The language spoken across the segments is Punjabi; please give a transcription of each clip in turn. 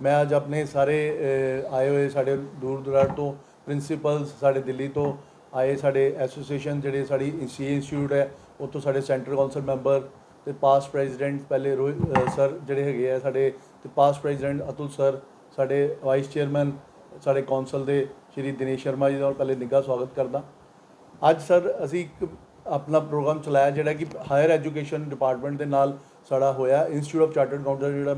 मैं अज अपने सारे आए हुए साढ़े दूर दराड़ तो प्रिंसीपल्स साढ़े दिल्ली तो आए साढ़े एसोसीएशन जिहड़े साड़ी सी इंस्टीट्यूट है उत्तों साढ़े सेंट्रल काउंसिल मैंबर तो पास्ट प्रेजिडेंट पहले रोहित सर जिहड़े हैगे आ साढ़े ते पास्ट प्रेजिडेंट अतुल सर साढ़े वाइस चेयरमैन साढ़े कौंसल के श्री दिनेश शर्मा जी का पहले निघा स्वागत करदा। अज सर असी एक अपना प्रोग्राम चलाया जिहड़ा कि हायर एजुकेशन डिपार्टमेंट के नाल साड़ा होया इंस्टीट्यूट ऑफ चार्टर्ड अकाउंटेंट जिहड़ा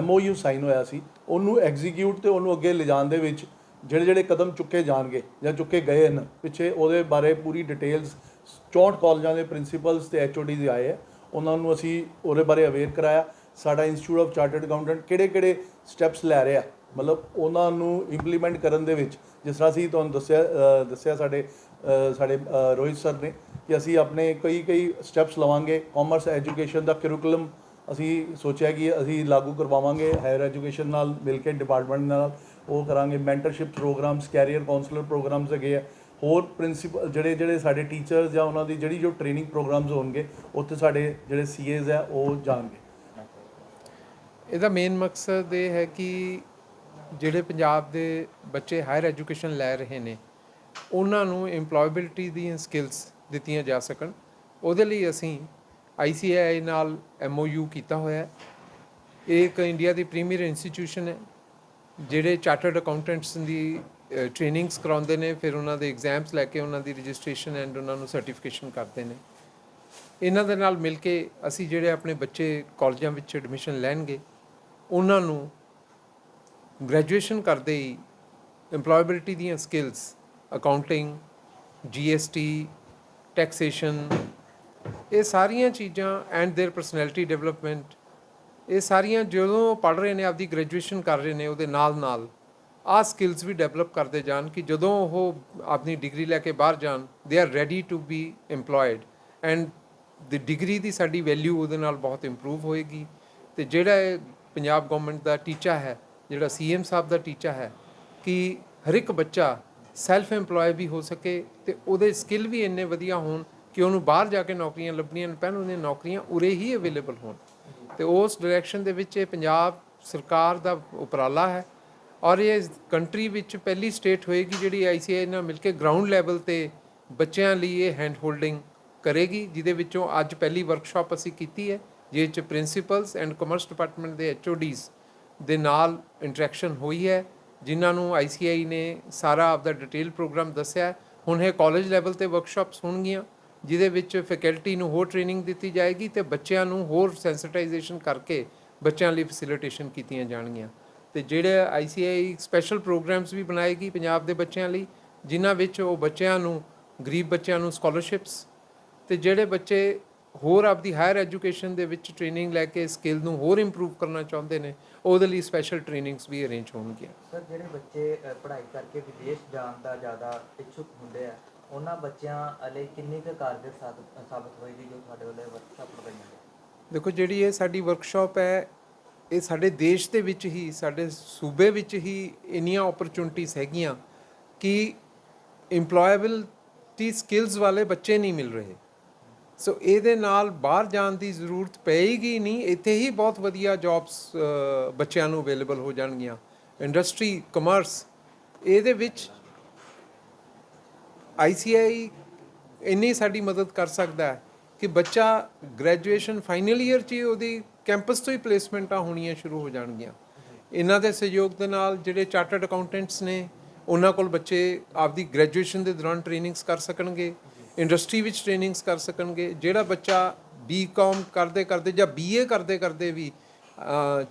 MOU साइन होया सी उन्होंने एग्जीक्यूट तो उन्होंने अगे ले जाने दे विच ਜਿਹੜੇ ਜਿਹੜੇ ਕਦਮ ਚੁੱਕੇ ਜਾਣਗੇ ਜਾਂ ਚੁੱਕੇ ਗਏ ਹਨ ਪਿੱਛੇ ਉਹਦੇ ਬਾਰੇ ਪੂਰੀ ਡਿਟੇਲਸ 64 ਕਾਲਜਾਂ ਦੇ ਪ੍ਰਿੰਸੀਪਲਸ ਤੇ HODs ਆਏ ਹੈ ਉਹਨਾਂ ਨੂੰ ਅਸੀਂ ਉਹਦੇ ਬਾਰੇ ਅਵੇਅਰ ਕਰਾਇਆ। ਸਾਡਾ ਇੰਸਟੀਚਿਊਟ ਆਫ ਚਾਰਟਰਡ ਅਕਾਊਂਟੈਂਟ ਕਿਹੜੇ ਸਟੈਪਸ ਲੈ ਰਿਹਾ ਮਤਲਬ ਉਹਨਾਂ ਨੂੰ ਇੰਪਲੀਮੈਂਟ ਕਰਨ ਦੇ ਵਿੱਚ ਜਿਸ ਤਰ੍ਹਾਂ ਅਸੀਂ ਤੁਹਾਨੂੰ ਦੱਸਿਆ ਸਾਡੇ ਰੋਹਿਤ ਸਰ ਨੇ ਕਿ ਅਸੀਂ ਆਪਣੇ ਕਈ ਸਟੈਪਸ ਲਵਾਂਗੇ। ਕਾਮਰਸ ਐਜੂਕੇਸ਼ਨ ਦਾ ਕਰਿਕੂਲਮ ਅਸੀਂ ਸੋਚਿਆ ਕਿ ਅਸੀਂ ਲਾਗੂ ਕਰਵਾਵਾਂਗੇ ਹਾਇਰ ਐਜੂਕੇਸ਼ਨ ਨਾਲ ਮਿਲ ਕੇ ਡਿਪਾਰਟਮੈਂਟ ਨਾਲ ਉਹ ਕਰਾਂਗੇ। Mentorship programs career counselor programs ਹੈਗੇ ਆ ਹੋਰ ਪ੍ਰਿੰਸੀਪਲ ਜਿਹੜੇ ਸਾਡੇ ਟੀਚਰਸ ਜਾਂ ਉਹਨਾਂ ਦੀ ਜਿਹੜੀ ਜੋ ਟ੍ਰੇਨਿੰਗ ਪ੍ਰੋਗਰਾਮਸ ਹੋਣਗੇ ਉੱਥੇ ਸਾਡੇ ਜਿਹੜੇ CAs ਆ ਉਹ ਜਾਣਗੇ। ਇਹਦਾ ਮੇਨ ਮਕਸਦ ਇਹ ਹੈ ਕਿ ਜਿਹੜੇ ਪੰਜਾਬ ਦੇ ਬੱਚੇ ਹਾਇਰ ਐਜੂਕੇਸ਼ਨ ਲੈ ਰਹੇ ਨੇ ਉਹਨਾਂ ਨੂੰ ਇੰਪਲੋਏਬਿਲਿਟੀ ਦੀਆਂ ਸਕਿੱਲਸ ਦਿੱਤੀਆਂ ਜਾ ਸਕਣ। ਉਹਦੇ ਲਈ ਅਸੀਂ ICAI ਨਾਲ MOU ਕੀਤਾ ਹੋਇਆ ਹੈ। ਇਹ ਇੱਕ ਇੰਡੀਆ ਦੀ ਪ੍ਰੀਮੀਅਰ ਇੰਸਟੀਟਿਊਸ਼ਨ ਹੈ ਜਿਹੜੇ ਚਾਰਟਰਡ ਅਕਾਊਂਟੈਂਟਸ ਦੀ ਟ੍ਰੇਨਿੰਗਸ ਕਰਾਉਂਦੇ ਨੇ ਫਿਰ ਉਹਨਾਂ ਦੇ ਐਗਜ਼ਾਮਸ ਲੈ ਕੇ ਉਹਨਾਂ ਦੀ ਰਜਿਸਟ੍ਰੇਸ਼ਨ ਐਂਡ ਉਹਨਾਂ ਨੂੰ ਸਰਟੀਫਿਕੇਸ਼ਨ ਕਰਦੇ ਨੇ। ਇਹਨਾਂ ਦੇ ਨਾਲ ਮਿਲ ਕੇ ਅਸੀਂ ਜਿਹੜੇ ਆਪਣੇ ਬੱਚੇ ਕਾਲਜਾਂ ਵਿੱਚ ਐਡਮਿਸ਼ਨ ਲੈਣਗੇ ਉਹਨਾਂ ਨੂੰ ਗ੍ਰੈਜੂਏਸ਼ਨ ਕਰਦੇ ਹੀ ਇੰਪਲੋਏਬਿਲਿਟੀ ਦੀਆਂ ਸਕਿੱਲਸ ਅਕਾਊਂਟਿੰਗ GST ਟੈਕਸੇਸ਼ਨ ਇਹ ਸਾਰੀਆਂ ਚੀਜ਼ਾਂ ਐਂਡ देयर ਪਰਸਨੈਲਿਟੀ ਡਿਵੈਲਪਮੈਂਟ ਇਹ ਸਾਰੀਆਂ ਜਦੋਂ ਪੜ੍ਹ ਰਹੇ ਨੇ ਆਪਦੀ ਗ੍ਰੈਜੂਏਸ਼ਨ ਕਰ ਰਹੇ ਨੇ ਉਹਦੇ ਨਾਲ ਆਹ ਸਕਿੱਲਸ ਵੀ ਡਿਵੈਲਪ ਕਰਦੇ ਜਾਣ ਕਿ ਜਦੋਂ ਉਹ ਆਪਣੀ ਡਿਗਰੀ ਲੈ ਕੇ ਬਾਹਰ ਜਾਣ ਦੇ are ready to be employed and ਦੀ ਡਿਗਰੀ ਦੀ ਸਾਡੀ ਵੈਲਿਊ ਉਹਦੇ ਨਾਲ ਬਹੁਤ ਇੰਪਰੂਵ ਹੋਏਗੀ। ਅਤੇ ਜਿਹੜਾ ਪੰਜਾਬ ਗੌਰਮੈਂਟ ਦਾ ਟੀਚਾ ਹੈ ਜਿਹੜਾ CM ਸਾਹਿਬ ਦਾ ਟੀਚਾ ਹੈ ਕਿ ਹਰ ਇੱਕ ਬੱਚਾ ਸੈਲਫ ਇੰਪਲੋਏ ਵੀ ਹੋ ਸਕੇ ਅਤੇ ਉਹਦੇ ਸਕਿੱਲ ਵੀ ਇੰਨੇ ਵਧੀਆ ਹੋਣ ਕਿ ਉਹਨੂੰ ਬਾਹਰ ਜਾ ਕੇ ਨੌਕਰੀਆਂ ਲੱਭਣੀਆਂ ਪੈਣ ਉਹਦੀਆਂ ਨੌਕਰੀਆਂ ਉਰੇ ਹੀ ਅਵੇਲੇਬਲ ਹੋਣ। ਅਤੇ ਉਸ ਡਾਇਰੈਕਸ਼ਨ ਦੇ ਵਿੱਚ ਇਹ ਪੰਜਾਬ ਸਰਕਾਰ ਦਾ ਉਪਰਾਲਾ ਹੈ ਔਰ ਇਹ ਕੰਟਰੀ ਵਿੱਚ ਪਹਿਲੀ ਸਟੇਟ ਹੋਏਗੀ ਜਿਹੜੀ ICAI ਨਾਲ ਮਿਲ ਕੇ ਗਰਾਊਂਡ ਲੈਵਲ 'ਤੇ ਬੱਚਿਆਂ ਲਈ ਇਹ ਹੈਂਡ ਹੋਲਡਿੰਗ ਕਰੇਗੀ ਜਿਹਦੇ ਵਿੱਚੋਂ ਅੱਜ ਪਹਿਲੀ ਵਰਕਸ਼ਾਪ ਅਸੀਂ ਕੀਤੀ ਹੈ ਜਿਹਦੇ 'ਚ ਪ੍ਰਿੰਸੀਪਲਸ ਐਂਡ ਕਾਮਰਸ ਡਿਪਾਰਟਮੈਂਟ ਦੇ HODs ਦੇ ਨਾਲ ਇੰਟਰੈਕਸ਼ਨ ਹੋਈ ਹੈ ਜਿਨ੍ਹਾਂ ਨੂੰ ICAI ਨੇ ਸਾਰਾ ਆਪਦਾ ਡਿਟੇਲ ਪ੍ਰੋਗਰਾਮ ਦੱਸਿਆ। ਹੁਣ ਇਹ ਕਾਲਜ ਲੈਵਲ 'ਤੇ ਵਰਕਸ਼ਾਪਸ ਹੋਣਗੀਆਂ ਜਿਹਦੇ ਵਿੱਚ ਫੈਕਲਟੀ ਨੂੰ ਹੋਰ ਟ੍ਰੇਨਿੰਗ ਦਿੱਤੀ ਜਾਏਗੀ ਅਤੇ ਬੱਚਿਆਂ ਨੂੰ ਹੋਰ ਸੈਂਸਿਟਾਈਜੇਸ਼ਨ ਕਰਕੇ ਬੱਚਿਆਂ ਲਈ ਫੈਸਿਲੀਟੇਸ਼ਨ ਕੀਤੀਆਂ ਜਾਣਗੀਆਂ। ਅਤੇ ਜਿਹੜੇ ICAI ਸਪੈਸ਼ਲ ਪ੍ਰੋਗਰਾਮਸ ਵੀ ਬਣਾਏਗੀ ਪੰਜਾਬ ਦੇ ਬੱਚਿਆਂ ਲਈ ਜਿਨ੍ਹਾਂ ਵਿੱਚ ਉਹ ਬੱਚਿਆਂ ਨੂੰ ਗਰੀਬ ਬੱਚਿਆਂ ਨੂੰ ਸਕੋਲਰਸ਼ਿਪਸ ਅਤੇ ਜਿਹੜੇ ਬੱਚੇ ਹੋਰ ਆਪਦੀ ਹਾਇਰ ਐਜੂਕੇਸ਼ਨ ਦੇ ਵਿੱਚ ਟ੍ਰੇਨਿੰਗ ਲੈ ਕੇ ਸਕਿੱਲ ਨੂੰ ਹੋਰ ਇੰਪਰੂਵ ਕਰਨਾ ਚਾਹੁੰਦੇ ਨੇ ਉਹਦੇ ਲਈ ਸਪੈਸ਼ਲ ਟ੍ਰੇਨਿੰਗਸ ਵੀ ਅਰੇਂਜ ਹੋਣਗੀਆਂ। ਸਰ ਜਿਹੜੇ ਬੱਚੇ ਪੜ੍ਹਾਈ ਕਰਕੇ ਵਿਦੇਸ਼ ਜਾਣ ਦਾ ਜ਼ਿਆਦਾ ਇੱਛੁਕ ਹੁੰਦੇ ਆ ਉਹਨਾਂ ਬੱਚਿਆਂ ਲਈ ਕਿੰਨੀ ਕੁ ਕਾਰਗਰ ਸਾਬਤ ਹੋਏਗੀ ਜੋ ਤੁਹਾਡੇ ਵੱਲੋਂ ਵਰਕਸ਼ਾਪ ਲਗਾਈ ਹੈ? ਦੇਖੋ ਜਿਹੜੀ ਇਹ ਸਾਡੀ ਵਰਕਸ਼ਾਪ ਹੈ ਇਹ ਸਾਡੇ ਦੇਸ਼ ਦੇ ਵਿੱਚ ਹੀ ਸਾਡੇ ਸੂਬੇ ਵਿੱਚ ਹੀ ਇੰਨੀਆਂ ਓਪਰਚੁਨਿਟੀਜ਼ ਹੈਗੀਆਂ ਕਿ ਇੰਪਲੋਏਬਿਲਟੀ ਸਕਿੱਲਸ ਵਾਲੇ ਬੱਚੇ ਨਹੀਂ ਮਿਲ ਰਹੇ। ਸੋ ਇਹਦੇ ਨਾਲ ਬਾਹਰ ਜਾਣ ਦੀ ਜ਼ਰੂਰਤ ਪਏਗੀ ਨਹੀਂ ਇੱਥੇ ਹੀ ਬਹੁਤ ਵਧੀਆ ਜੌਬਸ ਬੱਚਿਆਂ ਨੂੰ ਅਵੇਲੇਬਲ ਹੋ ਜਾਣਗੀਆਂ। ਇੰਡਸਟਰੀ ਕਮਰਸ ਇਹਦੇ ਵਿੱਚ ICAI ਇੰਨੀ ਸਾਡੀ ਮਦਦ ਕਰ ਸਕਦਾ ਹੈ ਕਿ ਬੱਚਾ ਗ੍ਰੈਜੂਏਸ਼ਨ ਫਾਈਨਲ ਈਅਰ 'ਚ ਹੀ ਉਹਦੀ ਕੈਂਪਸ ਤੋਂ ਹੀ ਪਲੇਸਮੈਂਟਾਂ ਹੋਣੀਆਂ ਸ਼ੁਰੂ ਹੋ ਜਾਣਗੀਆਂ। ਇਹਨਾਂ ਦੇ ਸਹਿਯੋਗ ਦੇ ਨਾਲ ਜਿਹੜੇ ਚਾਰਟਰਡ ਅਕਾਊਂਟੈਂਟਸ ਨੇ ਉਹਨਾਂ ਕੋਲ ਬੱਚੇ ਆਪਦੀ ਗ੍ਰੈਜੂਏਸ਼ਨ ਦੇ ਦੌਰਾਨ ਟ੍ਰੇਨਿੰਗਸ ਕਰ ਸਕਣਗੇ ਇੰਡਸਟਰੀ ਵਿੱਚ ਟ੍ਰੇਨਿੰਗਸ ਕਰ ਸਕਣਗੇ। ਜਿਹੜਾ ਬੱਚਾ BCom ਕਰਦੇ ਜਾਂ BA ਕਰਦੇ ਵੀ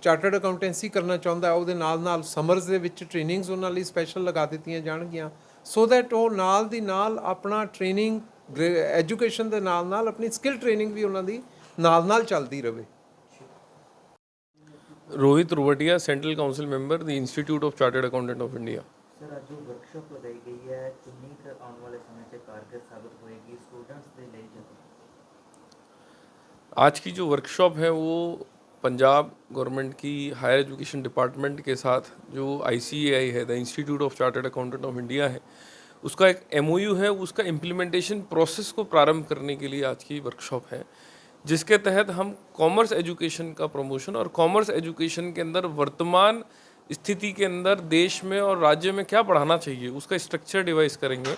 ਚਾਰਟਰਡ ਅਕਾਊਂਟੈਂਸੀ ਕਰਨਾ ਚਾਹੁੰਦਾ ਉਹਦੇ ਨਾਲ ਸਮਰਸ ਦੇ ਵਿੱਚ ਟ੍ਰੇਨਿੰਗਸ ਉਹਨਾਂ ਲਈ ਸਪੈਸ਼ਲ ਲਗਾ ਦਿੱਤੀਆਂ ਜਾਣਗੀਆਂ ਸੋ ਦੈਟ ਉਹ ਨਾਲ ਦੀ ਨਾਲ ਆਪਣਾ ਟ੍ਰੇਨਿੰਗ ਐਜੂਕੇਸ਼ਨ ਦੇ ਨਾਲ ਆਪਣੀ ਸਕਿੱਲ ਟ੍ਰੇਨਿੰਗ ਵੀ ਉਹਨਾਂ ਦੀ ਨਾਲ ਚੱਲਦੀ ਰਹੇ। Rohit Rovatia, central council member, the institute of chartered accountant of India. Sir आज जो वर्कशॉप लगाई गई है कितनी आने वाले समय से कारगर साबित होएगी स्टूडेंट्स के लिए? आज की जो वर्कशॉप है वो पंजाब गवर्नमेंट की हायर एजुकेशन डिपार्टमेंट के साथ जो ICAI है, the institute of chartered accountant of India है, उसका एक MOU है, उसका इम्प्लीमेंटेशन प्रोसेस को प्रारंभ करने के लिए आज की वर्कशॉप है जिसके तहत हम कॉमर्स एजुकेशन का प्रमोशन और कॉमर्स एजुकेशन के अंदर वर्तमान स्थिति के अंदर देश में और राज्य में क्या पढ़ाना चाहिए उसका स्ट्रक्चर डिवाइस करेंगे।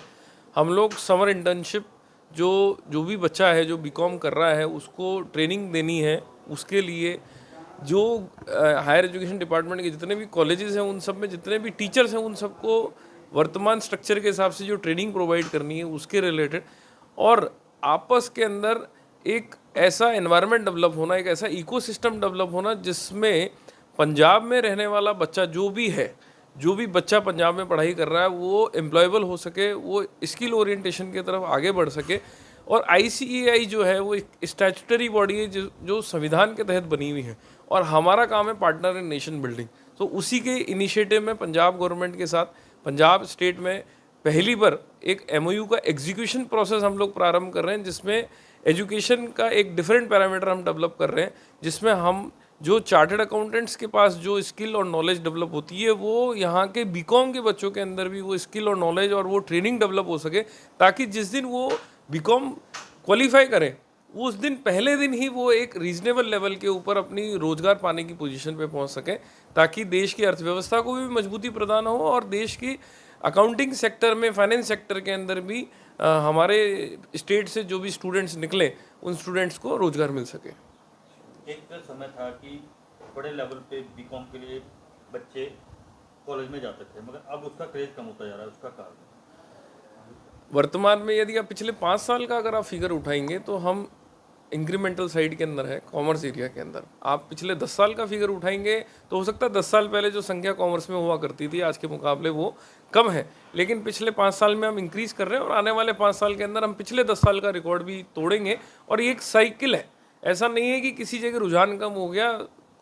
हम लोग समर इंटर्नशिप जो भी बच्चा है जो बीकॉम कर रहा है उसको ट्रेनिंग देनी है। उसके लिए जो हायर एजुकेशन डिपार्टमेंट के जितने भी कॉलेजेस हैं उन सब में जितने भी टीचर्स हैं उन सबको वर्तमान स्ट्रक्चर के हिसाब से जो ट्रेनिंग प्रोवाइड करनी है उसके रिलेटेड, और आपस के अंदर एक ऐसा एनवायरनमेंट डेवलप होना, एक ऐसा इकोसिस्टम डेवलप होना जिसमें पंजाब में रहने वाला बच्चा जो भी बच्चा पंजाब में पढ़ाई कर रहा है वो एम्प्लॉयबल हो सके, वो स्किल ओरिएंटेशन की तरफ आगे बढ़ सके। और ICAI जो है वो एक स्टैट्यूटरी बॉडी है जो संविधान के तहत बनी हुई है, और हमारा काम है पार्टनर इन नेशन बिल्डिंग। तो उसी के इनिशिएटिव में पंजाब गवर्नमेंट के साथ पंजाब स्टेट में पहली बार एक MOU का एग्जीक्यूशन प्रोसेस हम लोग प्रारंभ कर रहे हैं, जिसमें एजुकेशन का एक डिफरेंट पैरामीटर हम डेवलप कर रहे हैं, जिसमें हम जो चार्टर्ड अकाउंटेंट्स के पास जो स्किल और नॉलेज डेवलप होती है वो यहाँ के बीकॉम के बच्चों के अंदर भी वो स्किल और नॉलेज और वो ट्रेनिंग डेवलप हो सके, ताकि जिस दिन वो बीकॉम क्वालिफाई करें उस दिन पहले दिन ही वो एक रीजनेबल लेवल के ऊपर अपनी रोजगार पाने की पोजीशन पे पहुंच सकें, ताकि देश की अर्थव्यवस्था को भी मजबूती प्रदान हो और देश की अकाउंटिंग सेक्टर में, फाइनेंस सेक्टर के अंदर भी हमारे स्टेट से जो भी स्टूडेंट्स निकले उन स्टूडेंट्स को रोजगार मिल सके। एक समय था कि बड़े लेवल पे बीकॉम के लिए बच्चे कॉलेज में जाते थे, मगर अब उसका क्रेज कम होता जा रहा है। उसका कारण वर्तमान में यदि आप पिछले 5 साल का अगर आप फिगर उठाएंगे तो हम इंक्रीमेंटल साइड के अंदर है, कॉमर्स एरिया के अंदर। आप पिछले 10 साल का फिगर उठाएंगे तो हो सकता है 10 साल पहले जो संख्या कॉमर्स में हुआ करती थी आज के मुकाबले वो कम है, लेकिन पिछले 5 साल में हम इंक्रीज कर रहे हैं और आने वाले 5 साल के अंदर हम पिछले 10 साल का रिकॉर्ड भी तोड़ेंगे। और ये एक साइकिल है, ऐसा नहीं है कि किसी जगह रुझान कम हो गया।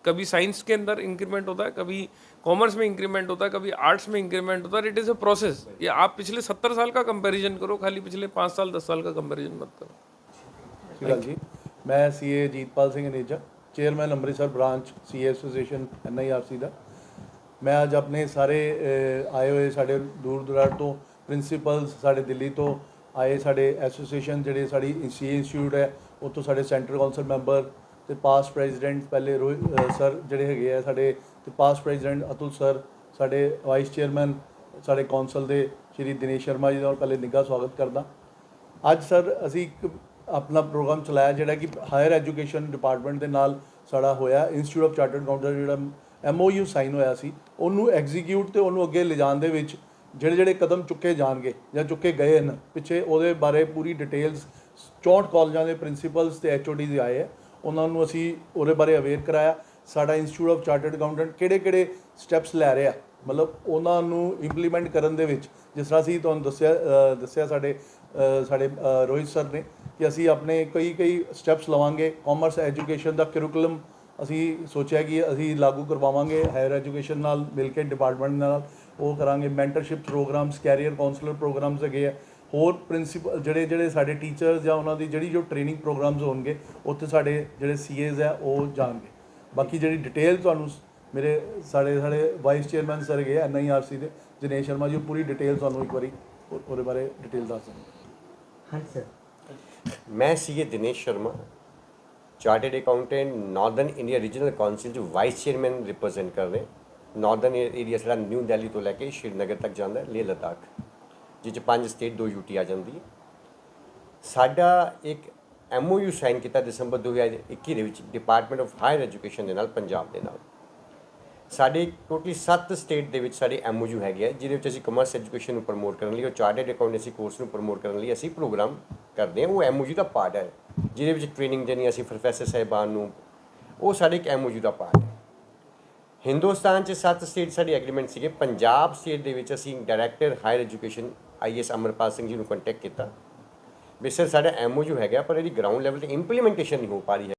कभी साइंस के अंदर इंक्रीमेंट होता है, कभी कॉमर्स में इंक्रीमेंट होता है, कभी आर्ट्स में इंक्रीमेंट होता है। It is a process. ये आप पिछले 70 साल का कंपैरिजन करो, खाली पिछले 5 साल 10 साल का कंपैरिजन मत करो। श्रीकाल जी, मैं CA Jeetpal Singh Aneja, chairman Amritsar branch CA association NIRC ਦਾ। मैं ਅੱਜ ਆਪਣੇ ਸਾਰੇ ਆਏ ਹੋਏ ਸਾਡੇ ਦੂਰ ਦੁਰਾੜ ਤੋਂ ਪ੍ਰਿੰਸੀਪਲਸ, ਸਾਡੇ ਦਿੱਲੀ ਤੋਂ ਆਏ ਸਾਡੇ ਐਸੋਸੀਏਸ਼ਨ ਜਿਹੜੇ ਸਾਡੀ CA ਇੰਸਟੀਚਿਊਟ ਹੈ ਉੱਥੋਂ ਸਾਡੇ ਸੈਂਟਰਲ ਕੌਂਸਲ ਮੈਂਬਰ ਤੇ ਪਾਸਟ ਪ੍ਰੈਜ਼ੀਡੈਂਟ ਪਹਿਲੇ ਰੋਹਿਤ ਸਰ ਜਿਹੜੇ ਹੈਗੇ ਆ ਸਾਡੇ, ਤੇ ਪਾਸਟ ਪ੍ਰੈਜ਼ੀਡੈਂਟ ਅਤੁਲ ਸਰ, ਸਾਡੇ ਵਾਈਸ ਚੇਅਰਮੈਨ ਸਾਡੇ ਕੌਂਸਲ ਦੇ ਸ਼੍ਰੀ ਦਿਨੇਸ਼ ਸ਼ਰਮਾ ਜੀ ਦਾ ਪਹਿਲੇ ਨਿੱਘਾ ਸਵਾਗਤ ਕਰਦਾ। ਅੱਜ ਸਰ ਅਸੀਂ ਇੱਕ ਆਪਣਾ ਪ੍ਰੋਗਰਾਮ ਚਲਾਇਆ ਜਿਹੜਾ ਕਿ ਹਾਇਰ ਐਜੂਕੇਸ਼ਨ ਡਿਪਾਰਟਮੈਂਟ ਦੇ ਨਾਲ ਸਾਡਾ ਹੋਇਆ, ਇੰਸਟੀਚਿਊਟ ਆਫ ਚਾਰਟਰਡ ਅਕਾਊਂਟੈਂਟ ਜਿਹੜਾ MOU ਸਾਈਨ ਹੋਇਆ ਸੀ, ਉਹਨੂੰ ਐਗਜ਼ੀਕਿਊਟ ਤੇ ਉਹਨੂੰ ਅੱਗੇ ਲਿਜਾਣ ਦੇ ਵਿੱਚ ਜਿਹੜੇ ਕਦਮ ਚੁੱਕੇ ਜਾਣਗੇ ਜਾਂ ਚੁੱਕੇ ਗਏ ਹਨ ਪਿੱਛੇ, ਉਹਦੇ ਬਾਰੇ ਪੂਰੀ ਡਿਟੇਲਸ 64 ਕਾਲਜਾਂ ਦੇ ਪ੍ਰਿੰਸੀਪਲਸ ਤੇ HODs ਆਏ ਹੈ, ਉਹਨਾਂ ਨੂੰ ਅਸੀਂ ਉਹਦੇ ਬਾਰੇ ਅਵੇਅਰ ਕਰਾਇਆ। ਸਾਡਾ ਇੰਸਟੀਚਿਊਟ ਆਫ ਚਾਰਟਰਡ ਅਕਾਊਂਟੈਂਟ ਕਿਹੜੇ ਸਟੈਪਸ ਲੈ ਰਿਹਾ, ਮਤਲਬ ਉਹਨਾਂ ਨੂੰ ਇੰਪਲੀਮੈਂਟ ਕਰਨ ਦੇ ਵਿੱਚ, ਜਿਸ ਤਰ੍ਹਾਂ ਅਸੀਂ ਤੁਹਾਨੂੰ ਦੱਸਿਆ ਸਾਡੇ ਰੋਹਿਤ ਸਰ ਨੇ ਕਿ ਅਸੀਂ ਆਪਣੇ ਕਈ ਸਟੈਪਸ ਲਵਾਂਗੇ। ਕਾਮਰਸ ਐਜੂਕੇਸ਼ਨ ਦਾ ਕਰਿਕੂਲਮ ਅਸੀਂ ਸੋਚਿਆ ਕਿ ਅਸੀਂ ਲਾਗੂ ਕਰਵਾਵਾਂਗੇ ਹਾਇਰ ਐਜੂਕੇਸ਼ਨ ਨਾਲ ਮਿਲ ਕੇ, ਡਿਪਾਰਟਮੈਂਟ ਨਾਲ ਉਹ ਕਰਾਂਗੇ। Mentorship programs, career counselor programs ਹੈਗੇ ਆ, ਹੋਰ ਪ੍ਰਿੰਸੀਪਲ ਜਿਹੜੇ ਸਾਡੇ ਟੀਚਰਸ ਜਾਂ ਉਹਨਾਂ ਦੀ ਜੋ ਟ੍ਰੇਨਿੰਗ ਪ੍ਰੋਗਰਾਮਸ ਹੋਣਗੇ ਉੱਥੇ ਸਾਡੇ ਜਿਹੜੇ CAs ਹੈ ਉਹ ਜਾਣਗੇ। ਬਾਕੀ ਜਿਹੜੀ ਡਿਟੇਲ ਤੁਹਾਨੂੰ ਮੇਰੇ ਸਾਡੇ ਵਾਈਸ ਚੇਅਰਮੈਨ ਸਰ ਹੈਗੇ NIRC ਦੇ ਦਿਨੇਸ਼ ਸ਼ਰਮਾ ਜੀ, ਉਹ ਪੂਰੀ ਡਿਟੇਲ ਤੁਹਾਨੂੰ ਇੱਕ ਵਾਰੀ ਉਹਦੇ ਬਾਰੇ ਡਿਟੇਲ ਦੱਸ ਦਿੰਦੇ। ਹਾਂਜੀ ਸਰ। मैं CA Dinesh Sharma, chartered accountant northern India regional council जो वाइस चेयरमैन रिप्रजेंट कर रहे हैं। नॉर्दर्न एरिया सारा न्यू दिल्ली तो लैके श्रीनगर तक जाता है, लेह लद्दाख, जिस 5 स्टेट 2 UT आ जाती है। साडा एक MOU साइन किया दिसंबर 2021 डिपार्टमेंट ऑफ हायर एजुकेशन के नाल पंजाब के नाल। साढ़े टोटली 7 स्टेट ਦੇ ਵਿੱਚ ਸਾਡੇ MOU ਹੈਗੇ ਆ, ਜਿਹਦੇ ਵਿੱਚ ਅਸੀਂ ਕਮਰਸ ਐਜੂਕੇਸ਼ਨ ਨੂੰ ਪ੍ਰਮੋਟ ਕਰਨ ਲਈ ਔਰ ਚਾਰਟਰਡ ਅਕਾਊਂਟੈਂਸੀ ਕੋਰਸ ਨੂੰ ਪ੍ਰਮੋਟ ਕਰਨ ਲਈ ਅਸੀਂ ਪ੍ਰੋਗਰਾਮ ਕਰਦੇ ਹਾਂ। ਉਹ MOU ਦਾ ਪਾਰਟ ਹੈ, ਜਿਹਦੇ ਵਿੱਚ ਟ੍ਰੇਨਿੰਗ ਦੇਣੀ ਅਸੀਂ ਪ੍ਰੋਫੈਸਰ ਸਾਹਿਬਾਨ ਨੂੰ, ਉਹ ਸਾਡੇ ਇੱਕ MOU ਦਾ ਪਾਰਟ ਹੈ। ਹਿੰਦੁਸਤਾਨ 'ਚ 7 ਸਟੇਟ ਸਾਡੇ ਐਗਰੀਮੈਂਟ ਸੀਗੇ। ਪੰਜਾਬ ਸਟੇਟ ਦੇ ਵਿੱਚ ਅਸੀਂ director higher education IAS Amarpal Singh ji ਨੂੰ ਕੰਟੈਕਟ ਕੀਤਾ ਵੀ ਸਰ ਸਾਡਾ MOU ਹੈਗਾ ਪਰ ਇਹਦੀ ਗਰਾਊਂਡ ਲੈਵਲ 'ਤੇ ਇੰਪਲੀਮੈਂਟੇਸ਼ਨ ਨਹੀਂ ਹੋ ਪਾ ਰਹੀ ਹੈ।